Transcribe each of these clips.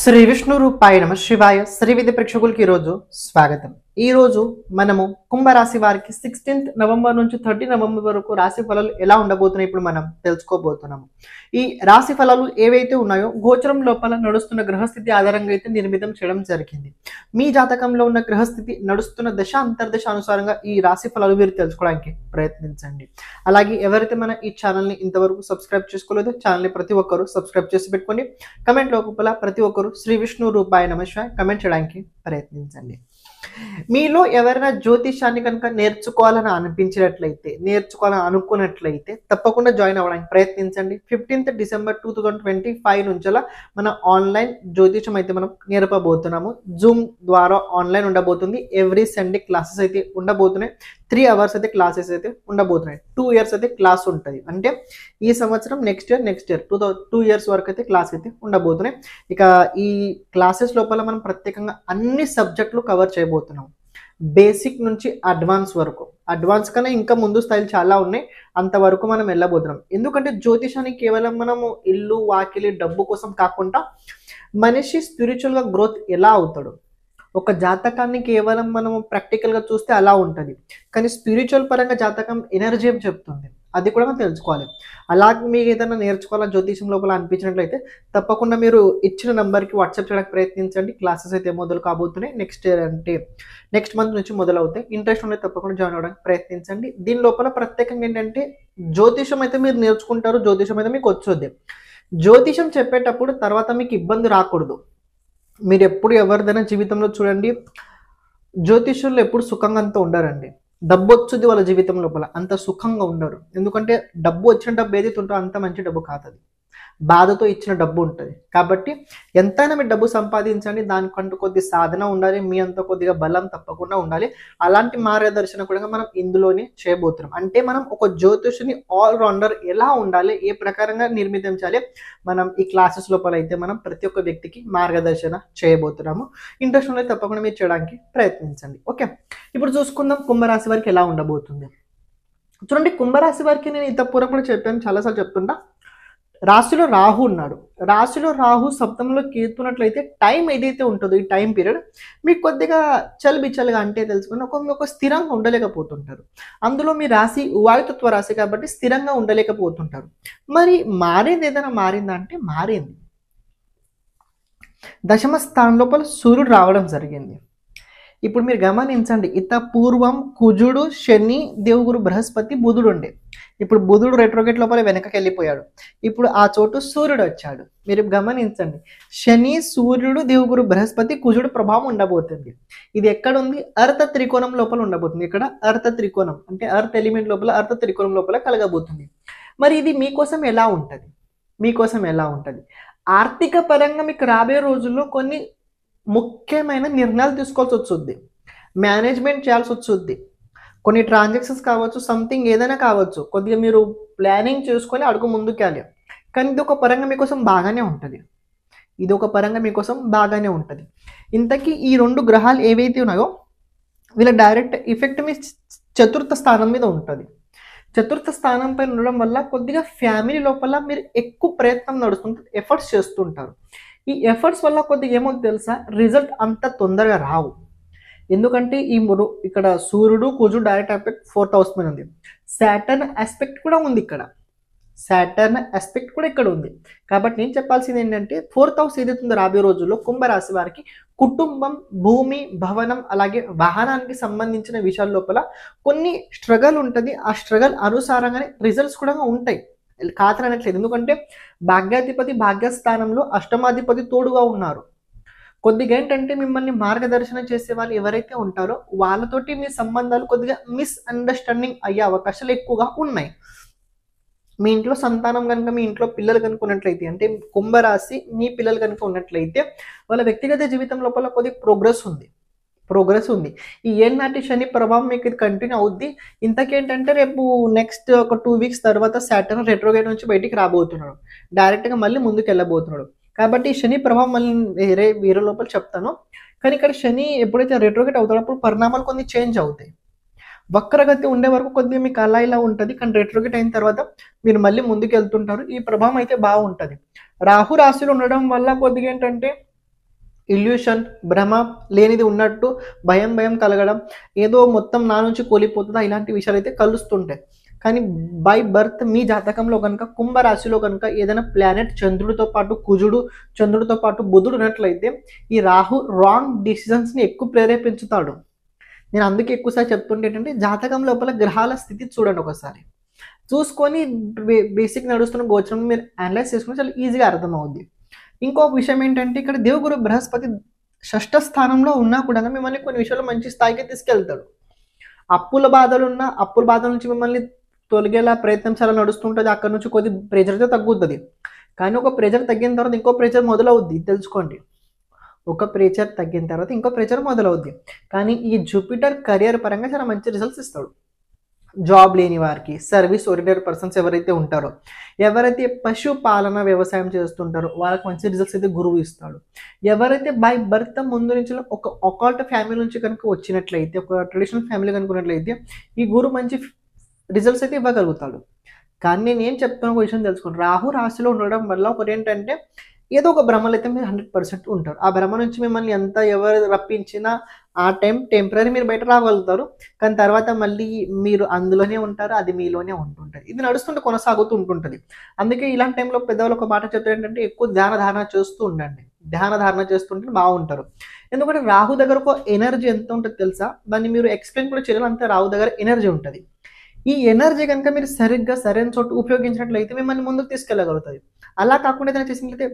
శ్రీ విష్ణు రూపాయ నమ శివాయ శ్రీ విద్య ప్రేక్షకులకి ఈరోజు స్వాగతం. ఈరోజు మనము కుంభరాశి వారికి 16th నవంబర్ నుంచి 30 నవంబర్ వరకు రాశి ఫలాలు ఎలా ఉండబోతున్నాయి ఇప్పుడు మనం తెలుసుకోబోతున్నాము. ఈ రాశి ఫలాలు ఏవైతే ఉన్నాయో గోచరం లోపల నడుస్తున్న గ్రహస్థితి ఆధారంగా అయితే నిర్మితం చేయడం జరిగింది. మీ జాతకంలో ఉన్న గ్రహస్థితి నడుస్తున్న దశ అంతర్దశ అనుసారంగా ఈ రాశి ఫలాలు మీరు తెలుసుకోవడానికి ప్రయత్నించండి. అలాగే ఎవరైతే మన ఈ ఛానల్ని ఇంతవరకు సబ్స్క్రైబ్ చేసుకోలేదో ఛానల్ని ప్రతి ఒక్కరు సబ్స్క్రైబ్ చేసి పెట్టుకోండి. కమెంట్ లోపల ప్రతి ఒక్కరు శ్రీ విష్ణు రూపాయ నమ శివాయ కమెంట్ చేయడానికి ప్రయత్నించండి. మీలో ఎవరైనా జ్యోతిషాన్ని కనుక నేర్చుకోవాలని అనిపించినట్లయితే, నేర్చుకోవాలని అనుకున్నట్లయితే తప్పకుండా జాయిన్ అవ్వడానికి ప్రయత్నించండి. 15th డిసెంబర్ 2025 నుంచి మన ఆన్లైన్ జ్యోతిషం అయితే మనం నేర్పబోతున్నాము. జూమ్ ద్వారా ఆన్లైన్ ఉండబోతుంది. ఎవ్రీ సండే క్లాసెస్ అయితే ఉండబోతున్నాయి. 3 hours అయితే క్లాసెస్ అయితే ఉండబోతున్నాయి. 2 years అయితే క్లాస్ ఉంటుంది. అంటే ఈ సంవత్సరం నెక్స్ట్ ఇయర్ 2 years వరకు అయితే క్లాస్ అయితే ఉండబోతున్నాయి. ఇక ఈ క్లాసెస్ లోపల మనం ప్రత్యేకంగా అన్ని సబ్జెక్టులు కవర్ చేయబోతున్నాం. బేసిక్ నుంచి అడ్వాన్స్ వరకు. అడ్వాన్స్ కన్నా ఇంకా ముందు స్థాయిలు చాలా ఉన్నాయి. అంతవరకు మనం వెళ్ళబోతున్నాం. ఎందుకంటే జ్యోతిషాన్ని కేవలం మనము ఇల్లు వాకిలి డబ్బు కోసం కాకుండా మనిషి స్పిరిచువల్గా గ్రోత్ ఎలా అవుతాడు, ఒక జాతకాన్ని కేవలం మనం ప్రాక్టికల్గా చూస్తే అలా ఉంటుంది, కానీ స్పిరిచువల్ పరంగా జాతకం ఎనర్జీ ఏం చెప్తుంది అది కూడా మనం తెలుసుకోవాలి. అలాగే మీకు ఏదైనా నేర్చుకోవాలని జ్యోతిషం లోపల అనిపించినట్లయితే తప్పకుండా మీరు ఇచ్చిన నెంబర్కి వాట్సాప్ చేయడానికి ప్రయత్నించండి. క్లాసెస్ అయితే మొదలు కాబోతున్నాయి. నెక్స్ట్ మంత్ నుంచి మొదలవుతాయి. ఇంట్రెస్ట్ ఉంటే తప్పకుండా జాయిన్ అవ్వడానికి ప్రయత్నించండి. దీని లోపల ప్రత్యేకంగా ఏంటంటే జ్యోతిషం అయితే మీరు నేర్చుకుంటారు, జ్యోతిషం అయితే మీకు వచ్చొద్ది. జ్యోతిషం చెప్పేటప్పుడు తర్వాత మీకు ఇబ్బంది రాకూడదు. మీరు ఎప్పుడు ఎవరిదైనా జీవితంలో చూడండి, జ్యోతిష్యులు ఎప్పుడు సుఖంగా అంతా ఉండరండి. డబ్బు వచ్చుద్ది వాళ్ళ జీవితం లోపల, అంత సుఖంగా ఉండరు. ఎందుకంటే డబ్బు వచ్చిన డబ్బు ఏదైతే ఉంటుందో అంత మంచి డబ్బు కాదు, అది బాధతో ఇచ్చిన డబ్బు ఉంటుంది. కాబట్టి ఎంతైనా మీరు డబ్బు సంపాదించండి, దానికంటూ కొద్ది సాధన ఉండాలి, మీ అంత కొద్దిగా బలం తప్పకుండా ఉండాలి. అలాంటి మార్గదర్శనం కూడా మనం ఇందులోనే చేయబోతున్నాం. అంటే మనం ఒక జ్యోతిషుని ఆల్రౌండర్ ఎలా ఉండాలి, ఏ ప్రకారంగా నిర్మితం చేయాలి, మనం ఈ క్లాసెస్ లోపల అయితే మనం ప్రతి ఒక్క వ్యక్తికి మార్గదర్శన చేయబోతున్నాము. ఇంట్రెస్ట్ ఉంటే తప్పకుండా మీరు చేయడానికి ప్రయత్నించండి. ఓకే, ఇప్పుడు చూసుకుందాం కుంభరాశి వారికి ఎలా ఉండబోతుంది. చూడండి, కుంభరాశి వారికి నేను ఇంత పూర్వం కూడా చెప్పాను, చాలాసార్లు చెప్తుంటా. రాశిలో రాహు ఉన్నాడు. రాశిలో రాహు సప్తమంలో కేతున్నట్లయితే టైం ఏదైతే ఉంటుందో ఈ టైం పీరియడ్ మీకు కొద్దిగా చలిబిచ్చలుగా అంటే తెలుసుకుని ఒక స్థిరంగా ఉండలేకపోతుంటారు. అందులో మీ రాశి వాయుతత్వ రాశి కాబట్టి స్థిరంగా ఉండలేకపోతుంటారు. మరి మారేది ఏదైనా మారిందా అంటే మారింది. దశమ స్థానం లోపల సూర్యుడు రావడం జరిగింది. ఇప్పుడు మీరు గమనించండి, ఇంత పూర్వం కుజుడు, శని, దేవుగురు బృహస్పతి, బుధుడు ఉండే. ఇప్పుడు బుధుడు రెట్రోగేట్ లోపల వెనకకి వెళ్ళిపోయాడు. ఇప్పుడు ఆ చోటు సూర్యుడు వచ్చాడు. మీరు గమనించండి, శని, సూర్యుడు, దేవుగురు బృహస్పతి, కుజుడు ప్రభావం ఉండబోతుంది. ఇది ఎక్కడ ఉంది? అర్ధ త్రికోణం లోపల ఉండబోతుంది. ఇక్కడ అర్ధ త్రికోణం అంటే అర్ధ ఎలిమెంట్ లోపల అర్ధ త్రికోణం లోపల కలగబోతుంది. మరి ఇది మీకోసం ఎలా ఉంటుంది? మీకోసం ఎలా ఉంటుంది? ఆర్థిక పరంగా మీకు రాబోయే రోజుల్లో కొన్ని ముఖ్యమైన నిర్ణయాలు తీసుకోవాల్సి వస్తుంది, మేనేజ్మెంట్ చేయాల్సి వస్తుంది. కొన్ని ట్రాన్సాక్షన్స్ కావచ్చు, సంథింగ్ ఏదైనా కావచ్చు, కొద్దిగా మీరు ప్లానింగ్ చేసుకొని అడుగు ముందుకెళ్ళాలి. కానీ ఇది ఒక పరంగా మీకోసం బాగానే ఉంటుంది. ఇంతకీ ఈ 2 గ్రహాలు ఏవైతే ఉన్నాయో వీళ్ళ డైరెక్ట్ ఎఫెక్ట్ మీ చతుర్థ స్థానం మీద ఉంటుంది. చతుర్థ స్థానం పైన ఉండడం వల్ల కొద్దిగా ఫ్యామిలీ లోపల మీరు ఎక్కువ ప్రయత్నం నడుస్తుంటారు, ఎఫర్ట్స్ చేస్తుంటారు. ఈ ఎఫర్ట్స్ వల్ల కొద్దిగా ఏమో తెలుసా, రిజల్ట్ అంత తొందరగా రావు. ఎందుకంటే ఇక్కడ సూర్యుడు, కుజుడు డైరెక్ట్ ఆస్పెక్ట్ 4th house మీద ఉంది. సాటర్న్ ఆస్పెక్ట్ కూడా ఉంది ఇక్కడ ఉంది. కాబట్టి నేను చెప్పాల్సింది ఏంటంటే 4th house ఏదైతే ఉందో రాబోయే రోజుల్లో కుంభరాశి వారికి కుటుంబం, భూమి, భవనం అలాగే వాహనానికి సంబంధించిన విషయాల లోపల కొన్ని స్ట్రగల్ ఉంటుంది. ఆ స్ట్రగల్ అనుసారంగానే రిజల్ట్స్ కూడా ఉంటాయి, కాదనట్లేదు. ఎందుకంటే భాగ్యాధిపతి భాగ్యస్థానంలో అష్టమాధిపతి తోడుగా ఉన్నారు. కొద్దిగా ఏంటంటే మిమ్మల్ని మార్గదర్శనం చేసే వాళ్ళు ఎవరైతే ఉంటారో వాళ్ళతోటి మీ సంబంధాలు కొద్దిగా మిస్అండర్స్టాండింగ్ అయ్యే అవకాశాలు ఎక్కువగా ఉన్నాయి. మీ ఇంట్లో సంతానం కనుక, మీ ఇంట్లో పిల్లలు కనుక ఉన్నట్లయితే, అంటే కుంభరాశి మీ పిల్లలు కనుక ఉన్నట్లయితే వాళ్ళ వ్యక్తిగత జీవితం లోపల కొద్దిగా ప్రోగ్రెస్ ఉంది. ఈ ఏనాటి శని ప్రభావం మీకు ఇది కంటిన్యూ అవుద్ది. ఇంతకేంటంటే రేపు నెక్స్ట్ ఒక 2 weeks తర్వాత సాటర్న్ రెట్రోగేట్ నుంచి బయటికి రాబోతున్నాడు, డైరెక్ట్గా మళ్ళీ ముందుకు వెళ్ళబోతున్నాడు. కాబట్టి శని ప్రభావం మళ్ళీ వేరే లోపల చెప్తాను. కానీ ఇక్కడ శని ఎప్పుడైతే రెట్రోగేట్ అవుతాడో పరిణామాలు కొన్ని చేంజ్ అవుతాయి. వక్రగతి ఉండే వరకు కొద్దిగా మీకు అలా ఇలా ఉంటుంది, కానీ రెట్రోగేట్ అయిన తర్వాత మీరు మళ్ళీ ముందుకు వెళ్తుంటారు. ఈ ప్రభావం అయితే బాగుంటుంది. రాహు రాశిలో ఉండడం వల్ల కొద్దిగా ఏంటంటే ఇల్యూషన్, భ్రమ, లేనిది ఉన్నట్టు భయం భయం కలగడం, ఏదో మొత్తం నా నుంచి కూలిపోతుందా, ఇలాంటి విషయాలు అయితే కలుస్తుంటాయి. కానీ బై బర్త్ మీ జాతకంలో కనుక కుంభరాశిలో కనుక ఏదైనా ప్లానెట్ చంద్రుడితో పాటు కుజుడు, చంద్రుడితో పాటు బుధుడు ఉన్నట్లయితే ఈ రాహు రాంగ్ డిసిజన్స్ని ఎక్కువ ప్రేరేపించుతాడు. నేను అందుకే ఎక్కువసారి చెప్తుంటే ఏంటంటే జాతకం లోపల గ్రహాల స్థితి చూడండి ఒకసారి, చూసుకొని బేసిక్ నడుస్తున్న గోచరం మీరు అనలైజ్ చేసుకుని చాలా ఈజీగా అర్థమవుద్ది. ఇంకో విషయం ఏంటంటే ఇక్కడ దేవగురు బృహస్పతి షష్ఠ స్థానంలో ఉన్నా కూడా మిమ్మల్ని కొన్ని విషయాల్లో మంచి స్థాయికి తీసుకెళ్తాడు. అప్పుల బాధల నుంచి మిమ్మల్ని తొలగేలా ప్రయత్నం చాలా నడుస్తుంటుంది. అక్కడ నుంచి కొద్ది ప్రెజర్ అయితే తగ్గుతుంది. కానీ ఒక ప్రెజర్ తగ్గిన తర్వాత ఇంకో ప్రెజర్ మొదలవుద్ది, తెలుసుకోండి. ఒక ప్రెజర్ తగ్గిన తర్వాత ఇంకో ప్రెజర్ మొదలవుద్ది. కానీ ఈ జూపిటర్ కెరియర్ పరంగా చాలా మంచి రిజల్ట్స్ ఇస్తాడు. జాబ్ లేని వారికి, సర్వీస్ ఓరియంటెడ్ పర్సన్స్ ఎవరైతే ఉంటారో, ఎవరైతే పశుపాలన వ్యవసాయం చేస్తుంటారో వాళ్ళకి మంచి రిజల్ట్స్ అయితే గురువు ఇస్తాడు. ఎవరైతే బై బర్త్ ముందు నుంచి ఒక అకాల్ట్ ఫ్యామిలీ నుంచి కనుక వచ్చినట్లయితే, ఒక ట్రెడిషనల్ ఫ్యామిలీ కనుకున్నట్లయితే ఈ గురువు మంచి రిజల్ట్స్ అయితే ఇవ్వగలుగుతాడు. కానీ నేను ఏం చెప్తున్నా ఒక విషయం తెలుసుకోండి, రాహు రాశిలో ఉండడం వల్ల ఒకటి ఏంటంటే ఏదో ఒక భ్రమలు అయితే మీరు 100% ఉంటారు. ఆ భ్రమ నుంచి మిమ్మల్ని ఎంత ఎవరు రప్పించినా ఆ టైం టెంపరీ మీరు బయట రాగలుగుతారు. కానీ తర్వాత మళ్ళీ మీరు అందులోనే ఉంటారు, అది మీలోనే ఉంటుంటుంది. ఇది నడుస్తుంటే కొనసాగుతూ ఉంటుంటుంది. అందుకే ఇలాంటి టైంలో పెద్దవాళ్ళు ఒక మాట చెప్తారు ఏంటంటే ఎక్కువ ధ్యాన ధారణ చేస్తూ ఉండండి. ధ్యాన ధారణ చేస్తుంటే బాగుంటారు. ఎందుకంటే రాహు దగ్గర ఒక ఎనర్జీ ఎంత ఉంటుంది తెలుసా, దాన్ని మీరు ఎక్స్ప్లెయిన్ కూడా చేయాలి. అంతే రాహు దగ్గర ఎనర్జీ ఉంటుంది. ఈ ఎనర్జీ కనుక మీరు సరిగ్గా సరైన చోటు ఉపయోగించినట్లయితే మిమ్మల్ని ముందుకు తీసుకెళ్ళగలుగుతుంది. అలా కాకుండా ఏదైనా చేసినట్లయితే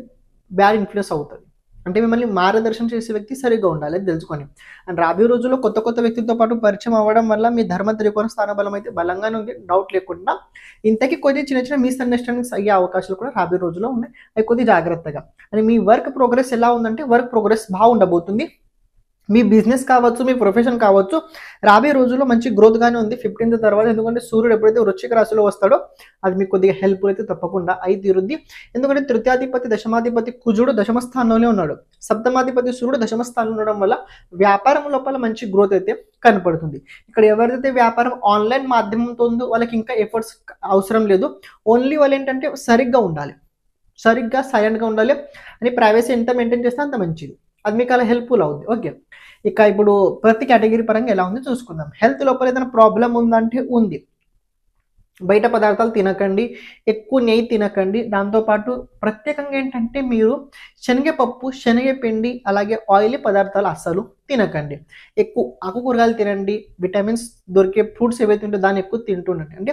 బ్యాడ్ ఇన్ఫ్లుయెన్స్ అవుతుంది. అంటే మిమ్మల్ని మార్గదర్శనం చేసే వ్యక్తి సరిగ్గా ఉండాలి, అది తెలుసుకొని. అండ్ రాబోయే రోజుల్లో కొత్త కొత్త వ్యక్తులతో పాటు పరిచయం అవ్వడం వల్ల మీ ధర్మ త్రికోణ స్థాన బలం అయితే బలంగానే ఉంది, డౌట్ లేకుండా. ఇంతకీ కొద్ది చిన్న చిన్న మిస్అండర్స్టాండింగ్స్ అయ్యే అవకాశాలు కూడా రాబోయే రోజుల్లో ఉన్నాయి. అవి కొద్ది జాగ్రత్తగా. అని మీ వర్క్ ప్రోగ్రెస్ ఎలా ఉందంటే వర్క్ ప్రోగ్రెస్ బాగుండబోతుంది. మీ బిజినెస్ కావచ్చు, మీ ప్రొఫెషన్ కావచ్చు, రాబోయే రోజుల్లో మంచి గ్రోత్గానే ఉంది 15th తర్వాత. ఎందుకంటే సూర్యుడు ఎప్పుడైతే వృశ్చిక రాశిలో వస్తాడో అది మీకు కొద్దిగా హెల్ప్ అయితే తప్పకుండా అయి తీరుద్ది. ఎందుకంటే తృతీయాధిపతి దశమాధిపతి కుజుడు దశమ స్థానంలోనే ఉన్నాడు, సప్తమాధిపతి సూర్యుడు దశమ స్థానంలో ఉండడం వల్ల వ్యాపారం లోపల మంచి గ్రోత్ అయితే కనపడుతుంది. ఇక్కడ ఎవరైతే వ్యాపారం ఆన్లైన్ మాధ్యమంతో ఉందో వాళ్ళకి ఇంకా ఎఫర్ట్స్ అవసరం లేదు. ఓన్లీ వాళ్ళు ఏంటంటే సరిగ్గా ఉండాలి, సరిగ్గా సైలెంట్గా ఉండాలి. అని ప్రైవసీ ఎంత మెయింటైన్ చేస్తే అంత మంచిది, అది మీకు అలా హెల్ప్ఫుల్ అవుతుంది. ఓకే, ఇక ఇప్పుడు ప్రతి కేటగిరీ పరంగా ఎలా ఉంది చూసుకుందాం. హెల్త్ లోపల ఏదైనా ప్రాబ్లం ఉందంటే ఉంది. బయట పదార్థాలు తినకండి, ఎక్కువ నెయ్యి తినకండి. దాంతోపాటు ప్రత్యేకంగా ఏంటంటే మీరు శనగపప్పు, శనగపిండి, అలాగే ఆయిలీ పదార్థాలు అస్సలు తినకండి. ఎక్కువ ఆకుకూరగాయలు తినండి, విటమిన్స్ దొరికే ఫ్రూట్స్ ఏవైతే ఉంటే దాన్ని ఎక్కువ తింటుండండి. అంటే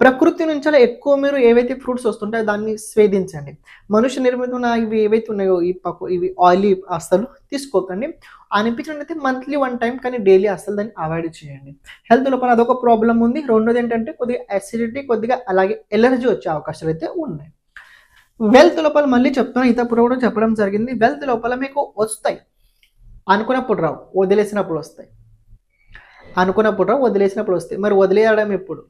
ప్రకృతి నుంచి ఎక్కువ మీరు ఏవైతే ఫ్రూట్స్ వస్తుంటాయో దాన్ని స్వేదించండి. మనుష్య నిర్మితమైన ఇవి ఏవైతే ఉన్నాయో ఇవి ఆయిలీ అస్సలు తీసుకోకండి. అనిపించినట్లయితే మంత్లీ 1 టైం, కానీ డైలీ అస్సలు దాన్ని అవాయిడ్ చేయండి. హెల్త్ లోపల అదొక ప్రాబ్లం ఉంది. రెండోది ఏంటంటే కొద్దిగా అసిడిటీ, కొద్దిగా అలాగే ఎలర్జీ వచ్చే అవకాశాలు అయితే ఉన్నాయి. వెల్త్ లోపల మళ్ళీ చెప్తున్నాను, ఇంతప్పుడు కూడా చెప్పడం జరిగింది. వెల్త్ లోపల మీకు వస్తాయి, అనుకున్నప్పుడు రావు, వదిలేసినప్పుడు వస్తాయి. అనుకున్నప్పుడు రావు, వదిలేసినప్పుడు వస్తాయి. మరి వదిలేయడం ఎప్పుడు?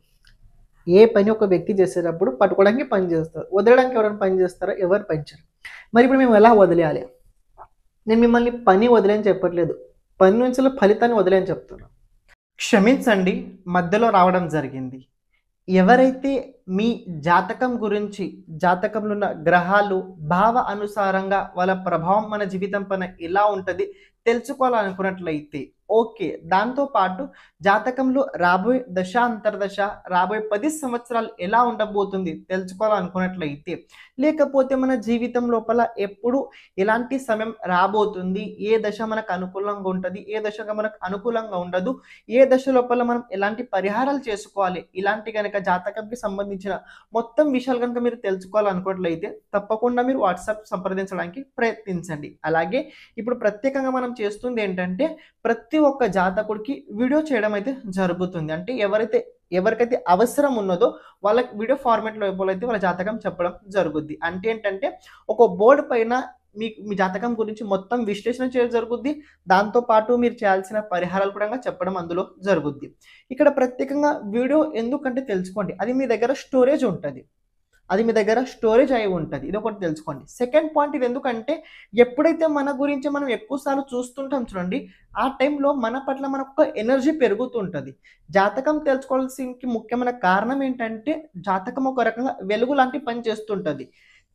ఏ పని ఒక వ్యక్తి చేసేటప్పుడు పట్టుకోవడానికి పని చేస్తారు, వదిలేయడానికి ఎవరైనా పని చేస్తారో? ఎవరు పనిచేయరు. మరి ఇప్పుడు మేము ఎలా వదిలేయాలి? నేను మిమ్మల్ని పని వదిలేని చెప్పట్లేదు, పని నుంచి ఫలితాన్ని వదిలేని చెప్తున్నాను. క్షమించండి, మధ్యలో రావడం జరిగింది. ఎవరైతే మీ జాతకం గురించి, జాతకంలో ఉన్న గ్రహాలు భావ అనుసారంగా వాళ్ళ ప్రభావం మన జీవితం పైన ఎలా ఉంటుంది తెలుసుకోవాలనుకున్నట్లయితే ఓకే. దాంతోపాటు జాతకంలో రాబోయే దశ అంతర్దశ, రాబోయే 10 సంవత్సరాలు ఎలా ఉండబోతుంది తెలుసుకోవాలనుకున్నట్లయితే, లేకపోతే మన జీవితం లోపల ఎప్పుడు ఎలాంటి సమయం రాబోతుంది, ఏ దశ మనకు అనుకూలంగా ఉంటుంది, ఏ దశగా మనకు అనుకూలంగా ఉండదు, ఏ దశ లోపల మనం ఎలాంటి పరిహారాలు చేసుకోవాలి, ఇలాంటి కనుక జాతకంకి సంబంధించిన మొత్తం విషయాలు కనుక మీరు తెలుసుకోవాలనుకున్నట్లయితే తప్పకుండా మీరు వాట్సాప్ సంప్రదించడానికి ప్రయత్నించండి. అలాగే ఇప్పుడు ప్రత్యేకంగా మనం చేస్తుంది ఏంటంటే ప్రతి ఒక్క జాతకుడికి వీడియో చేయడం అయితే జరుగుతుంది. అంటే ఎవరికైతే అవసరం ఉన్నదో వాళ్ళకి వీడియో ఫార్మాట్ లోపల అయితే వాళ్ళ జాతకం చెప్పడం జరుగుద్ది. అంటే ఏంటంటే ఒక బోర్డు పైన మీ జాతకం గురించి మొత్తం విశ్లేషణ చేయడం జరుగుద్ది. దాంతోపాటు మీరు చేయాల్సిన పరిహారాలు కూడా చెప్పడం అందులో జరుగుద్ది. ఇక్కడ ప్రత్యేకంగా వీడియో ఎందుకంటే తెలుసుకోండి, అది మీ దగ్గర స్టోరేజ్ ఉంటుంది, అది మీ దగ్గర స్టోరేజ్ అయి ఉంటుంది. ఇది ఒకటి తెలుసుకోండి. సెకండ్ పాయింట్, ఇది ఎందుకంటే ఎప్పుడైతే మన గురించి మనం ఎక్కువసార్లు చూస్తుంటాం చూడండి, ఆ టైంలో మన పట్ల మనకు ఒక ఎనర్జీ పెరుగుతుంటుంది. జాతకం తెలుసుకోవాల్సిన ముఖ్యమైన కారణం ఏంటంటే జాతకం ఒక రకంగా వెలుగు లాంటి పని చేస్తుంటుంది.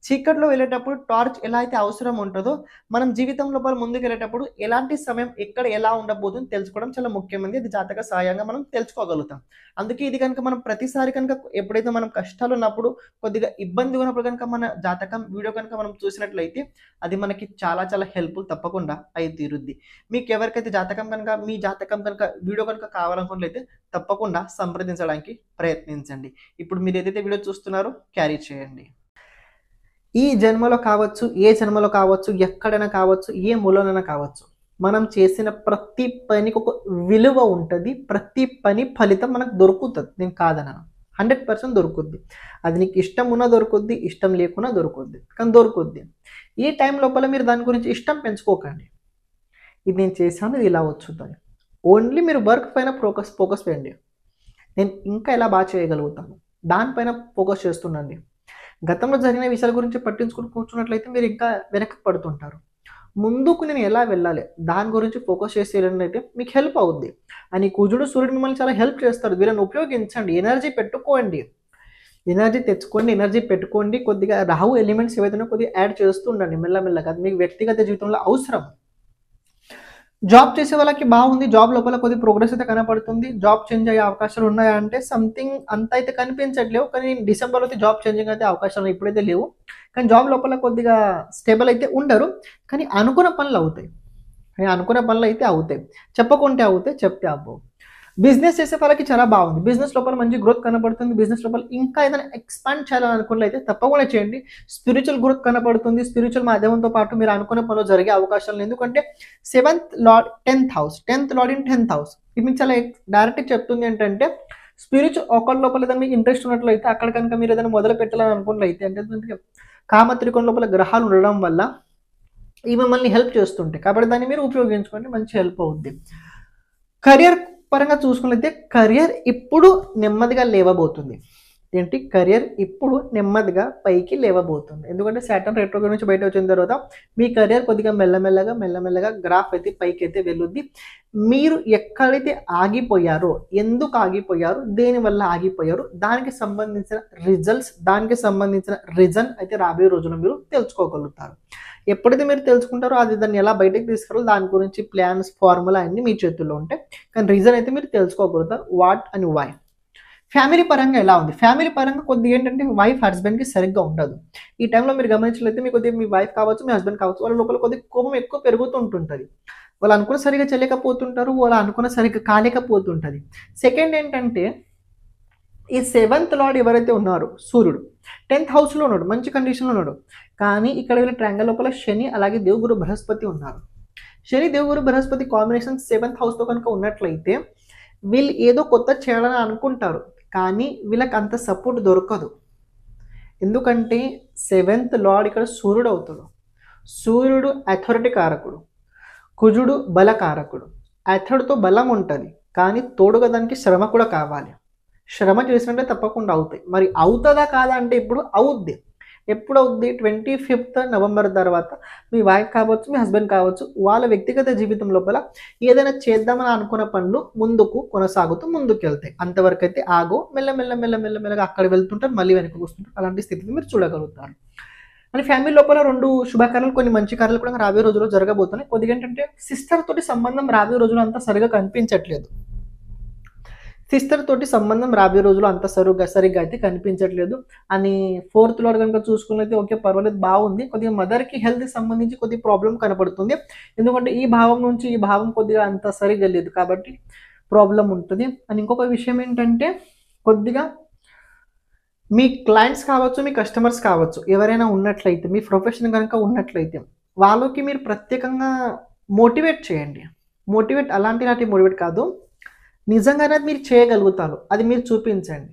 చీకట్లో వెళ్ళేటప్పుడు టార్చ్ ఎలా అయితే అవసరం ఉంటుందో మనం జీవితం లోపల ముందుకు వెళ్ళేటప్పుడు ఎలాంటి సమయం ఎక్కడ ఎలా ఉండబోతుందో తెలుసుకోవడం చాలా ముఖ్యమైనది. ఇది జాతక సహాయంగా మనం తెలుసుకోగలుగుతాం. అందుకే ఇది కనుక మనం ప్రతిసారి కనుక ఎప్పుడైతే మనం కష్టాలు ఉన్నప్పుడు కొద్దిగా ఇబ్బంది ఉన్నప్పుడు కనుక మన జాతకం వీడియో కనుక మనం చూసినట్లయితే అది మనకి చాలా చాలా హెల్ప్ఫుల్ తప్పకుండా అయి తీరుద్ది. మీకు ఎవరికైతే జాతకం కనుక మీ జాతకం కనుక వీడియో కనుక కావాలనుకున్నట్లయితే తప్పకుండా సంప్రదించడానికి ప్రయత్నించండి. ఇప్పుడు మీరు ఏదైతే వీడియో చూస్తున్నారో క్యారీ చేయండి. ఈ జన్మలో కావచ్చు, ఏ జన్మలో కావచ్చు, ఎక్కడైనా కావచ్చు, ఏ మూలనైనా కావచ్చు, మనం చేసిన ప్రతి పనికి ఒక విలువ ఉంటుంది. ప్రతి పని ఫలితం మనకు దొరుకుతుంది. నేను కాదనను, 100% దొరుకుద్ది. అది నీకు ఇష్టం ఉన్నా దొరుకుద్ది, ఇష్టం లేకున్నా దొరుకుద్ది, కానీ దొరుకుద్ది. ఈ టైం లోపల మీరు దాని గురించి ఇష్టం పెంచుకోకండి. ఇది నేను చేశాను, ఇది ఇలా వచ్చుతుంది. ఓన్లీ మీరు వర్క్ పైన ఫోకస్ చేయండి. నేను ఇంకా ఎలా బాగా చేయగలుగుతాను దానిపైన ఫోకస్ చేస్తుండండి. గతంలో జరిగిన విషయాల గురించి పట్టించుకుని కూర్చున్నట్లయితే మీరు ఇంకా వెనక్కి పడుతుంటారు. ముందుకు నేను ఎలా వెళ్ళాలి దాని గురించి ఫోకస్ చేసేటైతే మీకు హెల్ప్ అవుద్ది. అని కుజుడు సూర్యుడు మిమ్మల్ని చాలా హెల్ప్ చేస్తారు. వీళ్ళని ఉపయోగించండి, ఎనర్జీ పెట్టుకోండి, ఎనర్జీ తెచ్చుకోండి, ఎనర్జీ పెట్టుకోండి. కొద్దిగా రాహు ఎలిమెంట్స్ ఏవైతే కొద్దిగా యాడ్ చేస్తూ ఉండండి మెల్లమెల్లగా. అది మీకు వ్యక్తిగత జీవితంలో అవసరం. జాబ్ చేసే వాళ్ళకి బాగుంది, జాబ్ లోపల కొద్ది ప్రోగ్రెస్ అయితే కనపడుతుంది. జాబ్ చేంజ్ అయ్యే అవకాశాలు ఉన్నాయా అంటే సంథింగ్ అంత అయితే కనిపించట్లేవు, కానీ డిసెంబర్లో అయితే జాబ్ చేంజింగ్ అయితే అవకాశాలు ఇప్పుడైతే లేవు. కానీ జాబ్ లోపల కొద్దిగా స్టేబుల్ అయితే ఉండరు, కానీ అనుకున్న పనులు అవుతాయి. చెప్పకుంటే అవుతాయి, చెప్తే అవ్వవు. బిజినెస్ చేసే వాళ్ళకి చాలా బాగుంది. బిజినెస్ లోపల మంచి గ్రోత్ కనపడుతుంది. బిజినెస్ లోపల ఇంకా ఏదైనా ఎక్స్పాండ్ చేయాలనుకున్నట్లయితే తప్పకుండా చేయండి. స్పిరిచువల్ గ్రోత్ కనపడుతుంది. స్పిరిచువల్ మాధ్యమంతో పాటు మీరు అనుకున్న పనులు జరిగే అవకాశాలు. ఎందుకంటే 7th lord 10th house, 10th lord in 10th house. ఇది మీకు చాలా డైరెక్ట్ చెప్తుంది ఏంటంటే స్పిరిచువల్ ఒకళ్ళ లోపల ఏదైనా మీకు ఇంట్రెస్ట్ ఉన్నట్లయితే అక్కడ కనుక మీరు ఏదైనా మొదలు పెట్టాలని అనుకున్నట్లయితే అంటే కామత్రికోణ లోపల గ్రహాలు ఉండడం వల్ల ఇవి మిమ్మల్ని హెల్ప్ చేస్తుంటాయి. కాబట్టి దాన్ని మీరు ఉపయోగించుకోండి, మంచి హెల్ప్ అవుద్ది. కెరియర్ పరంగా చూసుకున్నట్లయితే కెరియర్ ఇప్పుడు నెమ్మదిగా లేవబోతుంది. కెరియర్ ఇప్పుడు నెమ్మదిగా పైకి లేవబోతుంది. ఎందుకంటే సాటర్న్ రెట్రోగ్రేడ్ నుంచి బయట వచ్చిన తర్వాత మీ కెరియర్ కొద్దిగా మెల్లమెల్లగా గ్రాఫ్ అయితే పైకి అయితే వెళ్ళుద్ది. మీరు ఎక్కడైతే ఆగిపోయారో, ఎందుకు ఆగిపోయారు, దేనివల్ల ఆగిపోయారు, దానికి సంబంధించిన రిజల్ట్స్, దానికి సంబంధించిన రీజన్ అయితే రాబోయే రోజుల్లో మీరు తెలుసుకోగలుగుతారు. ఎప్పుడైతే మీరు తెలుసుకుంటారో అది దాన్ని ఎలా బయటకు తీసుకురాలో దాని గురించి ప్లాన్స్, ఫార్ములా అన్నీ మీ చేతుల్లో ఉంటాయి. కానీ రీజన్ అయితే మీరు తెలుసుకోగలుగుతారు, వాట్ అండ్ వై. ఫ్యామిలీ పరంగా ఎలా ఉంది? ఫ్యామిలీ పరంగా కొద్దిగా ఏంటంటే వైఫ్ హస్బెండ్కి సరిగ్గా ఉండదు. ఈ టైంలో మీరు గమనించినట్లయితే మీ కొద్దిగా మీ వైఫ్ కావచ్చు, మీ హస్బెండ్ కావచ్చు, వాళ్ళ లోపల కొద్దిగా కోపం ఎక్కువ పెరుగుతుంటుంటుంది. వాళ్ళు అనుకున్న సరిగ్గా చేయలేకపోతుంటారు, వాళ్ళు అనుకున్న సరిగ్గా కాలేకపోతుంటుంది. సెకండ్ ఏంటంటే ఈ 7th లార్డ్ ఎవరైతే ఉన్నారో సూర్యుడు 10th హౌస్లో ఉన్నాడు, మంచి కండిషన్లో ఉన్నాడు. కానీ ఇక్కడ వీళ్ళ ట్రయాంగిల్ లోపల శని అలాగే దేవుగురు బృహస్పతి ఉన్నారు. శని దేవుగురు బృహస్పతి కాంబినేషన్ 7th హౌస్తో కనుక ఉన్నట్లయితే వీళ్ళు ఏదో కొత్త చేయాలని అనుకుంటారు, కానీ వీళ్ళకి అంత సపోర్ట్ దొరకదు. ఎందుకంటే 7th లార్డ్ ఇక్కడ సూర్యుడు అవుతాడు. సూర్యుడు అథారిటీ కారకుడు, కుజుడు బలకారకుడు. అథర్డ్తో బలం ఉంటుంది, కానీ తోడుగా దానికి శ్రమ కూడా కావాలి. శ్రమ చేసినట్టే తప్పకుండా అవుతాయి. మరి అవుతుందా కాదా అంటే ఇప్పుడు అవుద్ది. ఎప్పుడు అవుద్ది? 25th నవంబర్ తర్వాత మీ వైఫ్ కావచ్చు, మీ హస్బెండ్ కావచ్చు, వాళ్ళ వ్యక్తిగత జీవితం లోపల ఏదైనా చేద్దామని అనుకున్న పనులు ముందుకు వెళ్తాయి. అంతవరకు అయితే ఆగో, మెల్లమెల్లగా అక్కడ వెళ్తుంటారు, మళ్ళీ వెనక్కి వస్తుంటారు. అలాంటి స్థితిని మీరు చూడగలుగుతారు. అని ఫ్యామిలీ లోపల 2 శుభకార్యాలు, కొన్ని మంచి కార్యాలు కూడా రాబోయే రోజుల్లో జరగబోతున్నాయి. కొద్దిగా ఏంటంటే సిస్టర్ తోటి సంబంధం రాబోయే రోజులు అంతా సరిగా కనిపించట్లేదు. సిస్టర్ తోటి సంబంధం రాబోయే రోజులు అంత సరిగ్గా అయితే కనిపించట్లేదు. అని 4th లార్డ్ కనుక చూసుకున్నట్లయితే ఓకే, పర్వాలేదు, బాగుంది. కొద్దిగా మదర్కి హెల్త్కి సంబంధించి కొద్దిగా ప్రాబ్లం కనపడుతుంది. ఎందుకంటే ఈ భావం నుంచి ఈ భావం కొద్దిగా అంత సరిగ్గా లేదు, కాబట్టి ప్రాబ్లం ఉంటుంది. అని ఇంకొక విషయం ఏంటంటే కొద్దిగా మీ క్లయింట్స్ కావచ్చు, మీ కస్టమర్స్ కావచ్చు, ఎవరైనా ఉన్నట్లయితే, మీ ప్రొఫెషన్ కనుక ఉన్నట్లయితే వాళ్ళకి మీరు ప్రత్యేకంగా మోటివేట్ చేయండి. అలాంటి మోటివేట్ కాదు, నిజంగానే మీరు చేయగలుగుతారు, అది మీరు చూపించండి.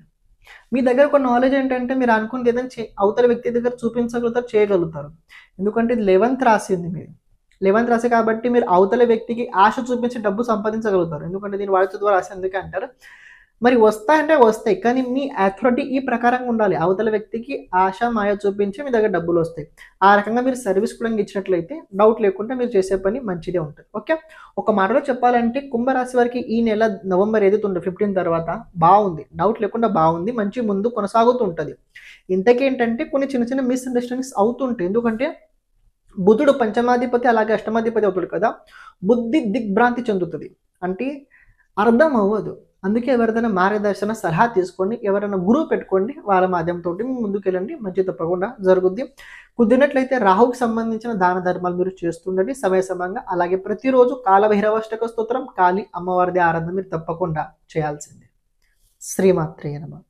మీ దగ్గర ఒక నాలెడ్జ్ ఏంటంటే మీరు అనుకున్నది ఏదైనా అవతల వ్యక్తి దగ్గర చూపించగలుగుతారు, చేయగలుగుతారు. ఎందుకంటే ఇది 11th రాశి ఉంది మీరు, 11th రాశి కాబట్టి మీరు అవతల వ్యక్తికి ఆశ చూపించి డబ్బు సంపాదించగలుగుతారు. ఎందుకంటే దీని వాడితో ద్వారా రాశి అందుకే అంటారు. మరి వస్తాయంటే వస్తాయి, కానీ మీ అథారిటీ ఈ ప్రకారంగా ఉండాలి. అవతల వ్యక్తికి ఆశ మాయ చూపించి మీ దగ్గర డబ్బులు వస్తాయి. ఆ రకంగా మీరు సర్వీస్ కూడా ఇచ్చినట్లయితే డౌట్ లేకుండా మీరు చేసే పని మంచిదే ఉంటుంది. ఓకే, ఒక మాటలో చెప్పాలంటే కుంభరాశి వారికి ఈ నెల నవంబర్ ఏదైతే ఉందో 15 తర్వాత బాగుంది, డౌట్ లేకుండా బాగుంది, మంచి ముందు కొనసాగుతూ ఉంటుంది. ఇంతకేంటంటే కొన్ని చిన్న చిన్న మిస్అండర్స్టాండింగ్స్ అవుతుంటాయి. ఎందుకంటే బుధుడు పంచమాధిపతి అలాగే అష్టమాధిపతి అవుతాడు కదా, బుద్ధి దిగ్భ్రాంతి చెందుతుంది, అంటే అర్థం అవ్వదు. అందుకే ఎవరిదైనా మార్గదర్శన సలహా తీసుకోండి, ఎవరైనా గురువు పెట్టుకోండి, వాళ్ళ మాధ్యమంతో ముందుకు వెళ్ళండి, మంచి తప్పకుండా జరుగుద్ది. కుదిరినట్లయితే రాహుకి సంబంధించిన దాన ధర్మాలు మీరు చేస్తుండండి సమయ సమయంగా. అలాగే ప్రతిరోజు కాలభైరవాష్టక స్తోత్రం, కాళీ అమ్మవారిది ఆరాధన మీరు తప్పకుండా చేయాల్సిందే. శ్రీమాత్రేయ నమః.